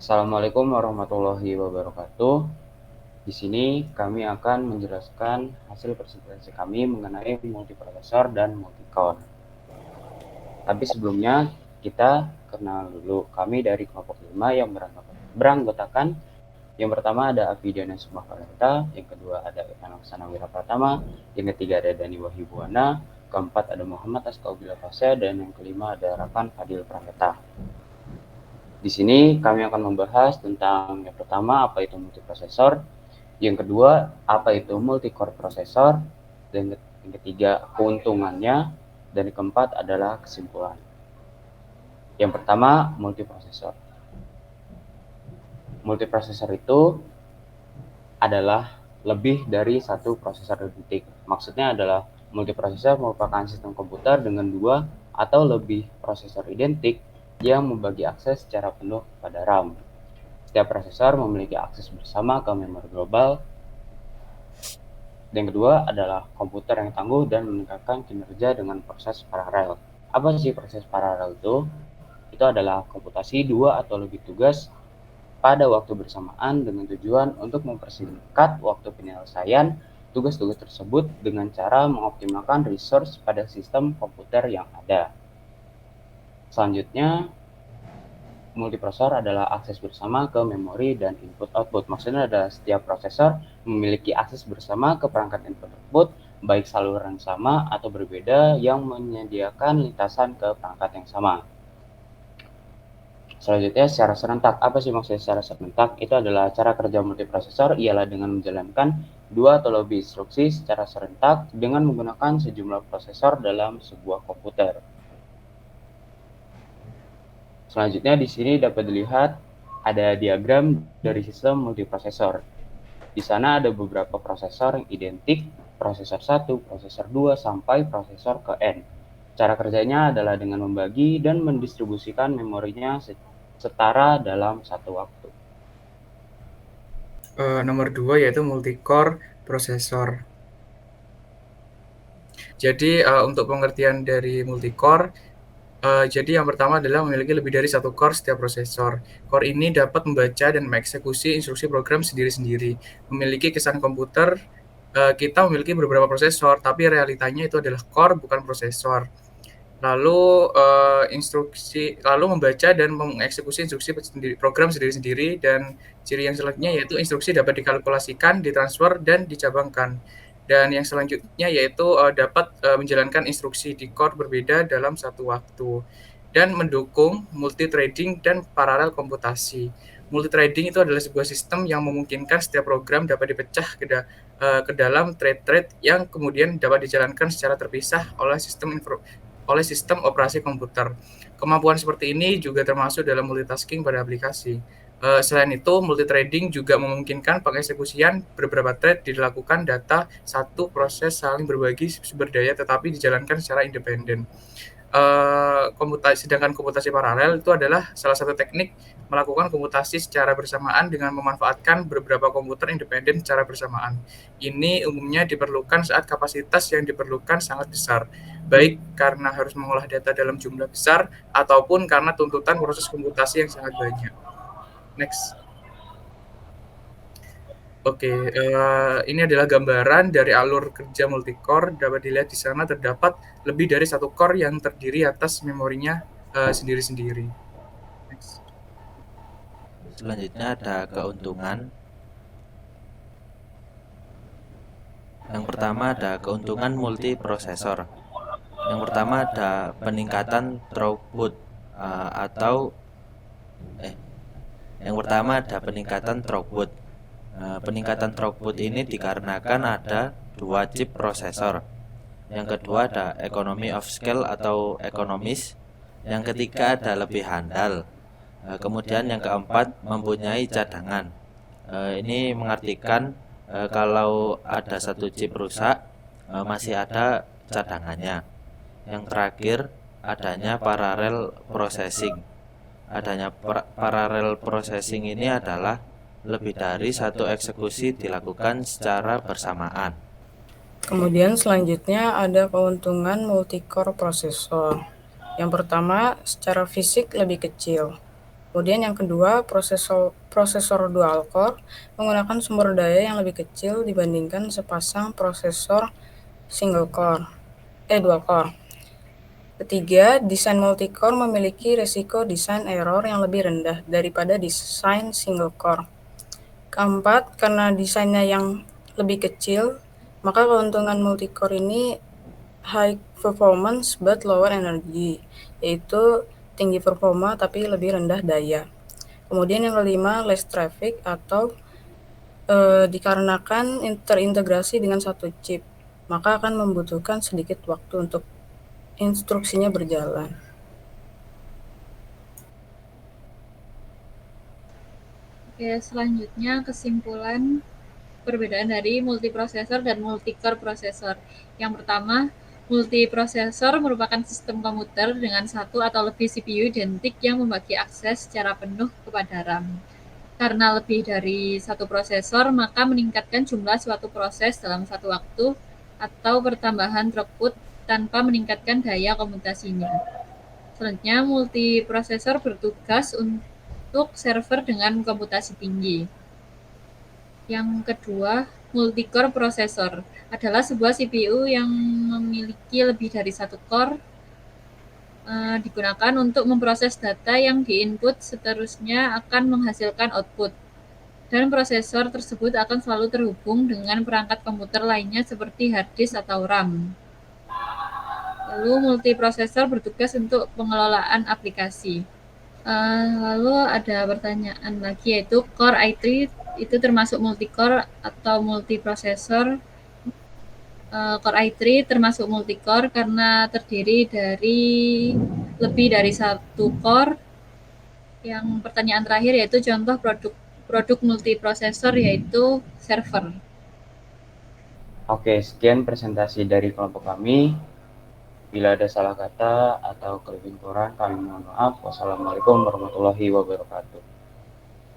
Assalamualaikum warahmatullahi wabarakatuh. Di sini kami akan menjelaskan hasil presentasi kami mengenai multiprosesor dan multicore. Tapi sebelumnya kita kenal dulu kami dari kelompok 5 yang beranggotakan yang pertama ada Afidiana Sumakarta, yang kedua ada Evan Oksana Wirapratama, yang ketiga ada Dani Wahyubuana, keempat ada Muhammad Askaubila Fase, dan yang kelima ada Rakan Fadil Prameta. Di sini kami akan membahas tentang yang pertama apa itu multiprosesor, yang kedua apa itu multicore prosesor, dan yang ketiga keuntungannya, dan yang keempat adalah kesimpulan. Yang pertama multiprosesor. Multiprosesor itu adalah lebih dari satu prosesor identik. Maksudnya adalah multiprosesor merupakan sistem komputer dengan dua atau lebih prosesor identik yang membagi akses secara penuh pada RAM. Setiap prosesor memiliki akses bersama ke memori global. Dan kedua adalah komputer yang tangguh dan meningkatkan kinerja dengan proses paralel. Apa sih proses paralel itu? Itu adalah komputasi dua atau lebih tugas pada waktu bersamaan dengan tujuan untuk mempersingkat waktu penyelesaian tugas-tugas tersebut dengan cara mengoptimalkan resource pada sistem komputer yang ada. Selanjutnya, multiprosesor adalah akses bersama ke memori dan input-output. Maksudnya adalah setiap prosesor memiliki akses bersama ke perangkat input-output, baik saluran sama atau berbeda yang menyediakan lintasan ke perangkat yang sama. Selanjutnya, secara serentak. Apa sih maksudnya secara serentak? Itu adalah cara kerja multiprosesor ialah dengan menjalankan dua atau lebih instruksi secara serentak dengan menggunakan sejumlah prosesor dalam sebuah komputer. Selanjutnya di sini dapat dilihat ada diagram dari sistem multiprosesor. Di sana ada beberapa prosesor yang identik, prosesor 1, prosesor 2, sampai prosesor ke N. Cara kerjanya adalah dengan membagi dan mendistribusikan memorinya setara dalam satu waktu. Nomor 2 yaitu multicore prosesor. Jadi untuk pengertian dari multicore, jadi yang pertama adalah memiliki lebih dari satu core setiap prosesor. Core ini dapat membaca dan mengeksekusi instruksi program sendiri-sendiri. Memiliki kesan komputer, kita memiliki beberapa prosesor, tapi realitanya itu adalah core bukan prosesor. Lalu membaca dan mengeksekusi instruksi program sendiri-sendiri, dan ciri yang selanjutnya yaitu instruksi dapat dikalkulasikan, ditransfer, dan dicabangkan. Dan yang selanjutnya yaitu dapat menjalankan instruksi di core berbeda dalam satu waktu, dan mendukung multithreading dan paralel komputasi. Multithreading itu adalah sebuah sistem yang memungkinkan setiap program dapat dipecah ke dalam thread-thread yang kemudian dapat dijalankan secara terpisah oleh sistem operasi komputer. Kemampuan seperti ini juga termasuk dalam multitasking pada aplikasi. Selain itu, multithreading juga memungkinkan pengeksekusian beberapa thread dilakukan data satu proses saling berbagi sumber daya tetapi dijalankan secara independen. Sedangkan komputasi paralel itu adalah salah satu teknik melakukan komputasi secara bersamaan dengan memanfaatkan beberapa komputer independen secara bersamaan. Ini umumnya diperlukan saat kapasitas yang diperlukan sangat besar, baik karena harus mengolah data dalam jumlah besar ataupun karena tuntutan proses komputasi yang sangat banyak. Next. Oke, ini adalah gambaran dari alur kerja multicore. Dapat dilihat di sana terdapat lebih dari satu core yang terdiri atas memorinya sendiri-sendiri. Next. Selanjutnya ada keuntungan. Yang pertama ada keuntungan multiprosesor. Yang pertama ada peningkatan throughput yang pertama ada peningkatan throughput. Peningkatan throughput ini dikarenakan ada dua chip prosesor. Yang kedua ada economy of scale atau ekonomis. Yang ketiga ada lebih handal. Kemudian yang keempat mempunyai cadangan. Ini mengartikan kalau ada satu chip rusak, masih ada cadangannya. Yang terakhir adanya parallel processing. Adanya parallel processing ini adalah lebih dari satu eksekusi dilakukan secara bersamaan. Kemudian selanjutnya ada keuntungan multicore prosesor. Yang pertama, secara fisik lebih kecil. Kemudian yang kedua, prosesor dual core menggunakan sumber daya yang lebih kecil dibandingkan sepasang prosesor dual core. Ketiga, desain multi-core memiliki resiko desain error yang lebih rendah daripada desain single core. Keempat, karena desainnya yang lebih kecil, maka keuntungan multi-core ini high performance but lower energy, yaitu tinggi performa tapi lebih rendah daya. Kemudian yang kelima, less traffic atau dikarenakan terintegrasi dengan satu chip, maka akan membutuhkan sedikit waktu untuk instruksinya berjalan. Oke, selanjutnya kesimpulan perbedaan dari multiprosesor dan multi-core prosesor. Yang pertama, multiprosesor merupakan sistem komputer dengan satu atau lebih CPU identik yang membagi akses secara penuh kepada RAM. Karena lebih dari satu prosesor, maka meningkatkan jumlah suatu proses dalam satu waktu atau pertambahan throughput tanpa meningkatkan daya komputasinya. Selanjutnya, multiprosesor bertugas untuk server dengan komputasi tinggi. Yang kedua, multi-core processor adalah sebuah CPU yang memiliki lebih dari satu core, digunakan untuk memproses data yang di-input, seterusnya akan menghasilkan output. Dan prosesor tersebut akan selalu terhubung dengan perangkat komputer lainnya seperti hard disk atau RAM. Lalu multiprosesor bertugas untuk pengelolaan aplikasi. Lalu ada pertanyaan lagi, yaitu Core i3 itu termasuk multi-core atau multiprosesor. Core i3 termasuk multi-core karena terdiri dari lebih dari satu core. Yang pertanyaan terakhir yaitu contoh produk multiprosesor yaitu server. Oke, sekian presentasi dari kelompok kami. Bila ada salah kata atau kelebihan kurang, kami mohon maaf. Wassalamualaikum warahmatullahi wabarakatuh.